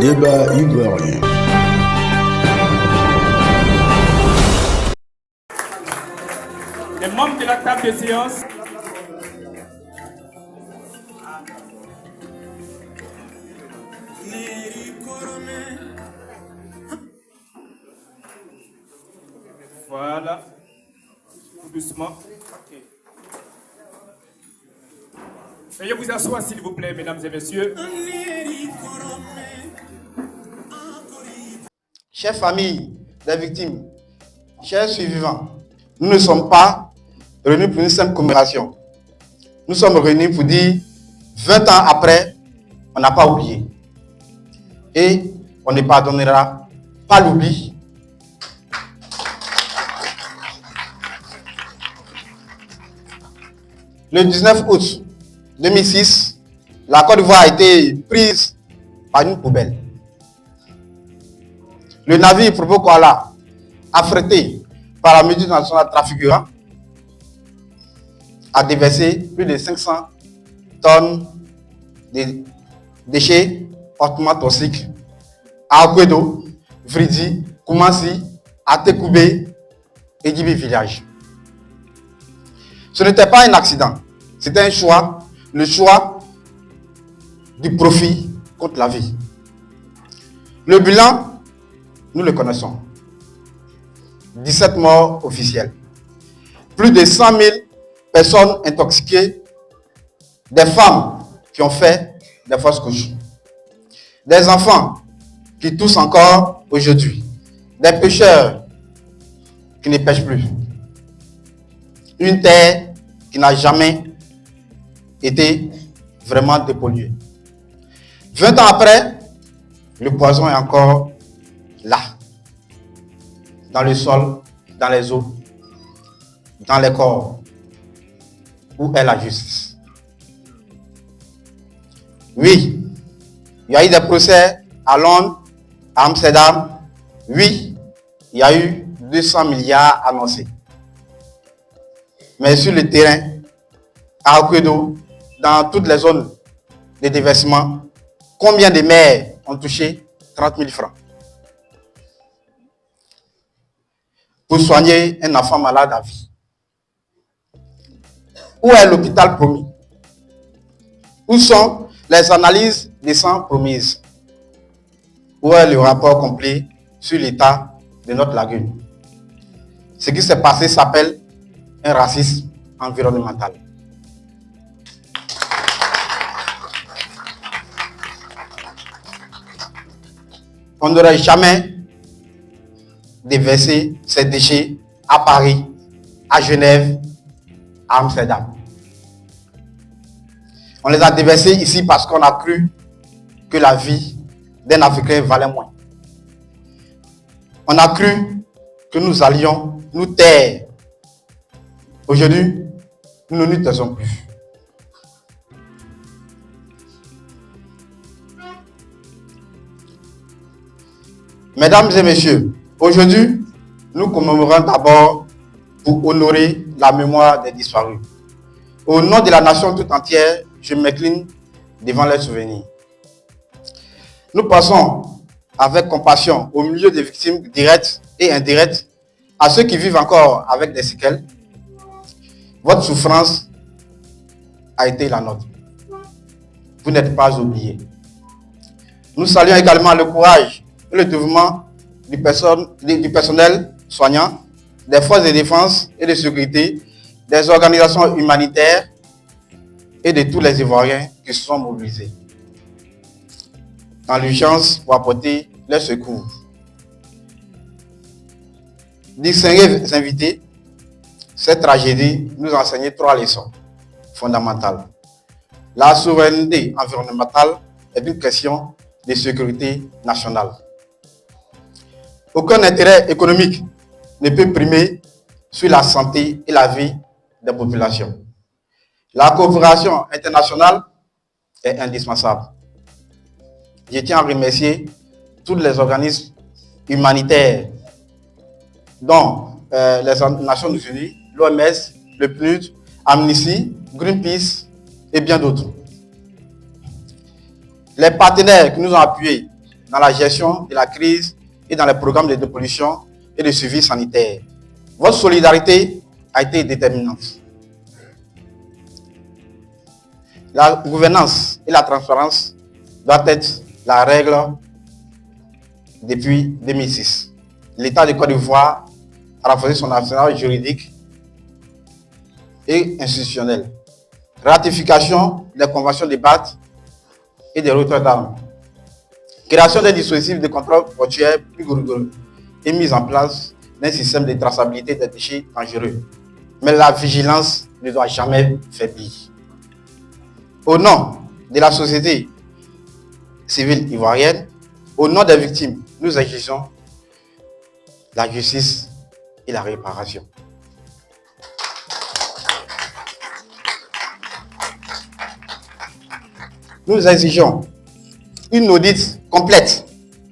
Débat ivoirien. Les membres de la table de séance. Voilà. Doucement. Veuillez vous asseoir, s'il vous plaît, mesdames et messieurs. Chères familles des victimes, chers survivants, nous ne sommes pas réunis pour une simple commémoration. Nous sommes réunis pour dire 20 ans après, on n'a pas oublié. Et on ne pardonnera pas l'oubli. Le 19 août 2006, la Côte d'Ivoire a été prise par une poubelle. Le navire Provo Koala, affrété par la multinationale Trafigura, a déversé plus de 500 tonnes de déchets hautement toxiques à Akwedo, Vridi, Koumassi, Atekoubé et Djibi Village. Ce n'était pas un accident, c'était un choix, le choix du profit contre la vie. Le bilan, nous le connaissons. 17 morts officiels. Plus de 100 000 personnes intoxiquées, des femmes qui ont fait des fausses couches, des enfants qui toussent encore aujourd'hui, des pêcheurs qui ne pêchent plus, une terre qui n'a jamais été vraiment dépolluée. 20 ans après, le poison est encore là, dans le sol, dans les eaux, dans les corps. Où est la justice? Oui, il y a eu des procès à Londres, à Amsterdam. Oui, il y a eu 200 milliards annoncés. Mais sur le terrain, à Akwedo, dans toutes les zones de déversement, combien de mères ont touché 30 000 francs pour soigner un enfant malade à vie? Où est l'hôpital promis? Où sont les analyses des sangs promises? Où est le rapport complet sur l'état de notre lagune? Ce qui s'est passé s'appelle un racisme environnemental. On n'aurait jamais déversé ces déchets à Paris, à Genève, à Amsterdam. On les a déversés ici parce qu'on a cru que la vie d'un Africain valait moins. On a cru que nous allions nous taire. Aujourd'hui, nous ne nous taisons plus. Mesdames et messieurs, aujourd'hui, nous commémorons d'abord pour honorer la mémoire des disparus. Au nom de la nation tout entière, je m'incline devant leurs souvenirs. Nous passons avec compassion au milieu des victimes directes et indirectes, à ceux qui vivent encore avec des séquelles. Votre souffrance a été la nôtre. Vous n'êtes pas oubliés. Nous saluons également le courage et le dévouement du personnel soignant, des forces de défense et de sécurité, des organisations humanitaires et de tous les Ivoiriens qui se sont mobilisés dans l'urgence pour apporter leur secours. Distingués invités, cette tragédie nous a enseigné 3 leçons fondamentales. La souveraineté environnementale est une question de sécurité nationale. Aucun intérêt économique ne peut primer sur la santé et la vie des populations. La coopération internationale est indispensable. Je tiens à remercier tous les organismes humanitaires, dont les Nations Unies, l'OMS, le PNUD, Amnesty, Greenpeace et bien d'autres. Les partenaires qui nous ont appuyés, dans la gestion de la crise et dans les programmes de dépollution et de suivi sanitaire. Votre solidarité a été déterminante. La gouvernance et la transparence doivent être la règle depuis 2006. L'État de Côte d'Ivoire a renforcé son arsenal juridique et institutionnel. Ratification des conventions de BAT et des retraits d'armes. Création d'un dispositif de contrôle portuaire plus rigoureux et mise en place d'un système de traçabilité des déchets dangereux. Mais la vigilance ne doit jamais faiblir. Au nom de la société civile ivoirienne, au nom des victimes, nous exigeons la justice et la réparation. Nous exigeons une audit complète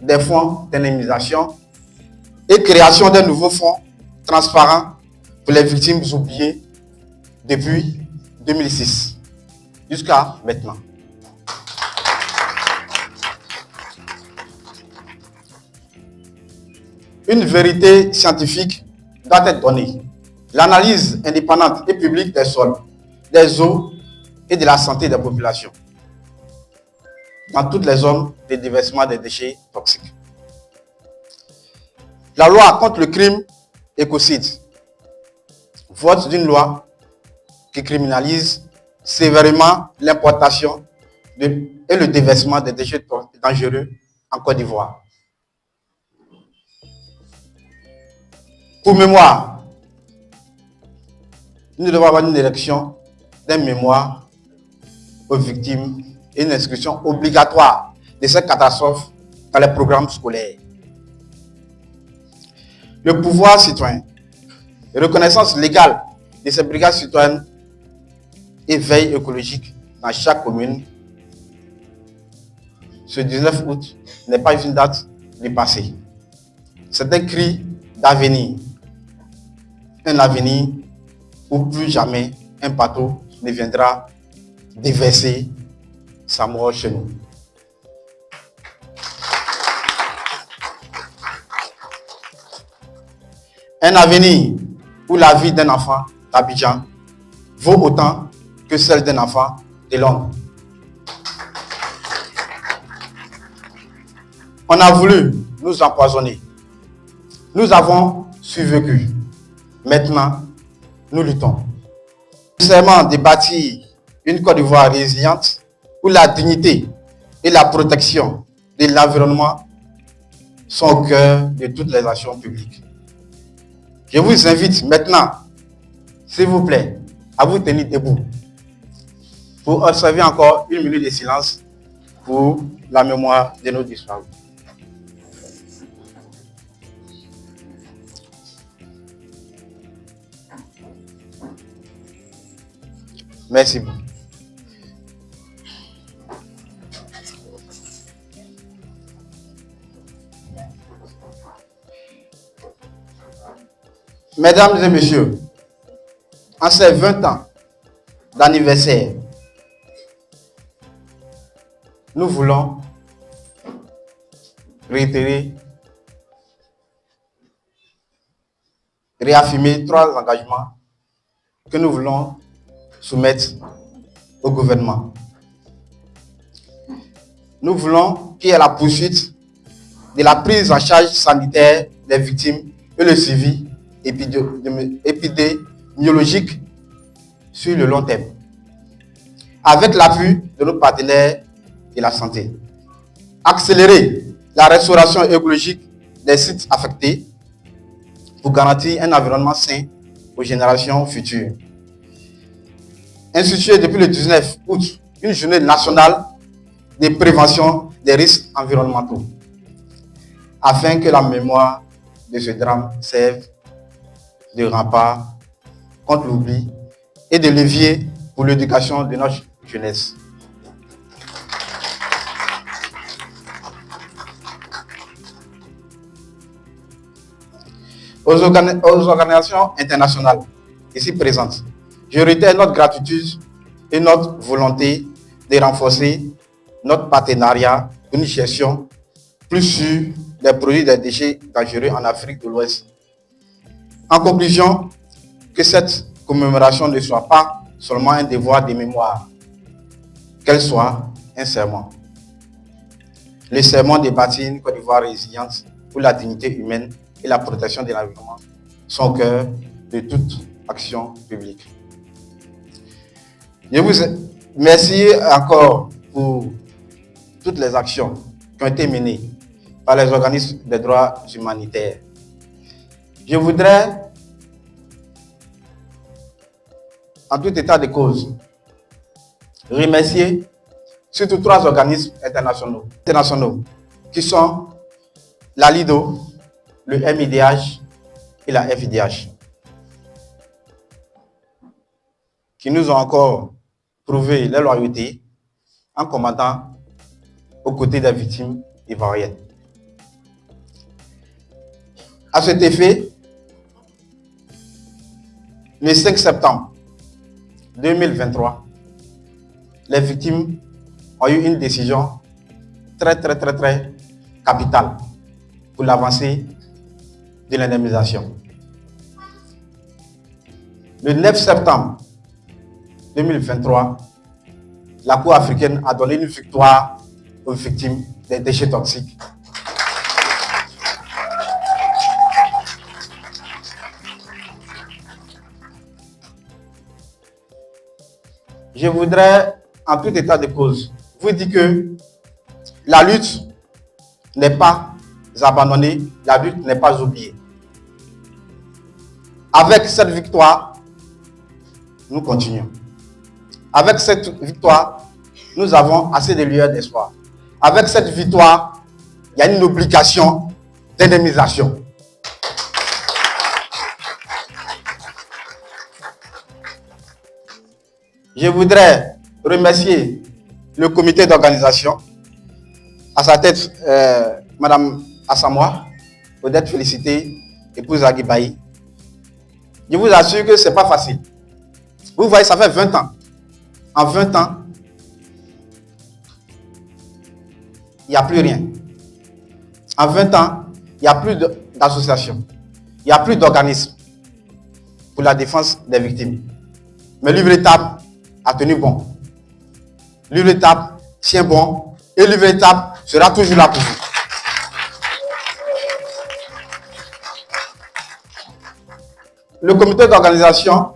des fonds d'indemnisation et création d'un nouveau fonds transparent pour les victimes oubliées depuis 2006 jusqu'à maintenant. Une vérité scientifique doit être donnée. L'analyse indépendante et publique des sols, des eaux et de la santé des populations dans toutes les zones de déversement des déchets toxiques. La loi contre le crime écocide. Vote d'une loi qui criminalise sévèrement l'importation et le déversement des déchets dangereux en Côte d'Ivoire. Pour mémoire, nous devons avoir une élection d'un mémoire aux victimes et une inscription obligatoire de cette catastrophe dans les programmes scolaires. Le pouvoir citoyen, reconnaissance légale de ces brigades citoyennes et veille écologique dans chaque commune. Ce 19 août n'est pas une date du passé. C'est un cri d'avenir. Un avenir où plus jamais un bateau ne viendra déverser sa mort chez nous. Un avenir où la vie d'un enfant d'Abidjan vaut autant que celle d'un enfant de Londres. On a voulu nous empoisonner. Nous avons survécu. Maintenant, nous luttons. Seulement de bâtir une Côte d'Ivoire résiliente où la dignité et la protection de l'environnement sont au cœur de toutes les actions publiques. Je vous invite maintenant, s'il vous plaît, à vous tenir debout pour observer encore une minute de silence pour la mémoire de nos disparus. Merci beaucoup. Mesdames et messieurs, en ces 20 ans d'anniversaire, nous voulons réaffirmer 3 engagements que nous voulons soumettre au gouvernement. Nous voulons qu'il y ait la poursuite de la prise en charge sanitaire des victimes et le suivi épidémiologique sur le long terme, avec l'appui de nos partenaires de la santé. Accélérer la restauration écologique des sites affectés pour garantir un environnement sain aux générations futures. Instituer depuis le 19 août une journée nationale de prévention des risques environnementaux, afin que la mémoire de ce drame serve de rempart contre l'oubli et de levier pour l'éducation de notre jeunesse. Aux organisations internationales ici présentes, je réitère notre gratitude et notre volonté de renforcer notre partenariat pour une gestion plus sûrs des produits des déchets dangereux en Afrique de l'Ouest. En conclusion, que cette commémoration ne soit pas seulement un devoir de mémoire, qu'elle soit un serment. Le serment de bâtir une Côte d'Ivoire résiliente pour la dignité humaine et la protection de l'environnement sont au cœur de toute action publique. Je vous remercie encore pour toutes les actions qui ont été menées par les organismes des droits humanitaires. Je voudrais, en tout état de cause, remercier surtout 3 organismes internationaux qui sont la LIDO, le MIDH et la FIDH, qui nous ont encore prouvé leur loyauté en combattant aux côtés des victimes ivoiriennes. À cet effet, le 5 septembre 2023, les victimes ont eu une décision très capitale pour l'avancée de l'indemnisation. Le 9 septembre 2023, la Cour africaine a donné une victoire aux victimes des déchets toxiques. Je voudrais, en tout état de cause, vous dire que la lutte n'est pas abandonnée, la lutte n'est pas oubliée. Avec cette victoire, nous continuons. Avec cette victoire, nous avons assez de lueurs d'espoir. Avec cette victoire, il y a une obligation d'indemnisation. Je voudrais remercier le comité d'organisation, à sa tête Madame Assamoah, pour d'être félicitée, épouse Aguibaï. Je vous assure que ce n'est pas facile. Vous voyez, ça fait 20 ans. En 20 ans, il n'y a plus rien. En 20 ans, il n'y a plus d'associations. Il n'y a plus d'organismes pour la défense des victimes. Mais l'UVRETAB a tenu bon. L'UVRETAB tient bon et l'UVRETAB sera toujours là pour vous. Le comité d'organisation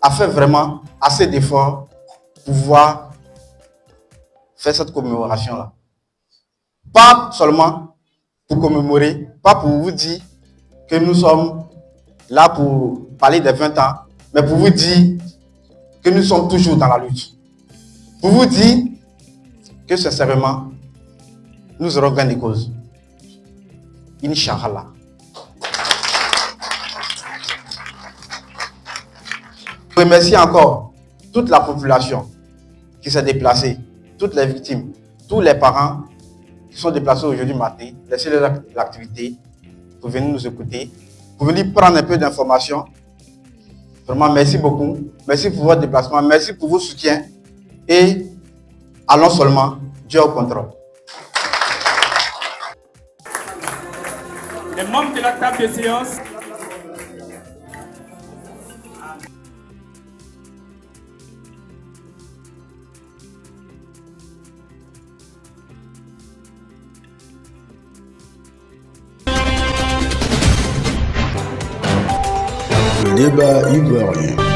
a fait vraiment assez d'efforts pour pouvoir faire cette commémoration-là. Pas seulement pour commémorer, pas pour vous dire que nous sommes là pour parler des 20 ans, mais pour vous dire que nous sommes toujours dans la lutte. Pour vous dire que sincèrement, nous aurons gain de cause. Inch'Allah. Je remercie encore toute la population qui s'est déplacée, toutes les victimes, tous les parents qui sont déplacés aujourd'hui matin, laisser l'activité pour venir nous écouter, pour venir prendre un peu d'informations. Vraiment, merci beaucoup. Merci pour votre déplacement. Merci pour vos soutiens. Et allons seulement, Dieu au contrôle. Les membres de la table de séance. Le débat ivoirien.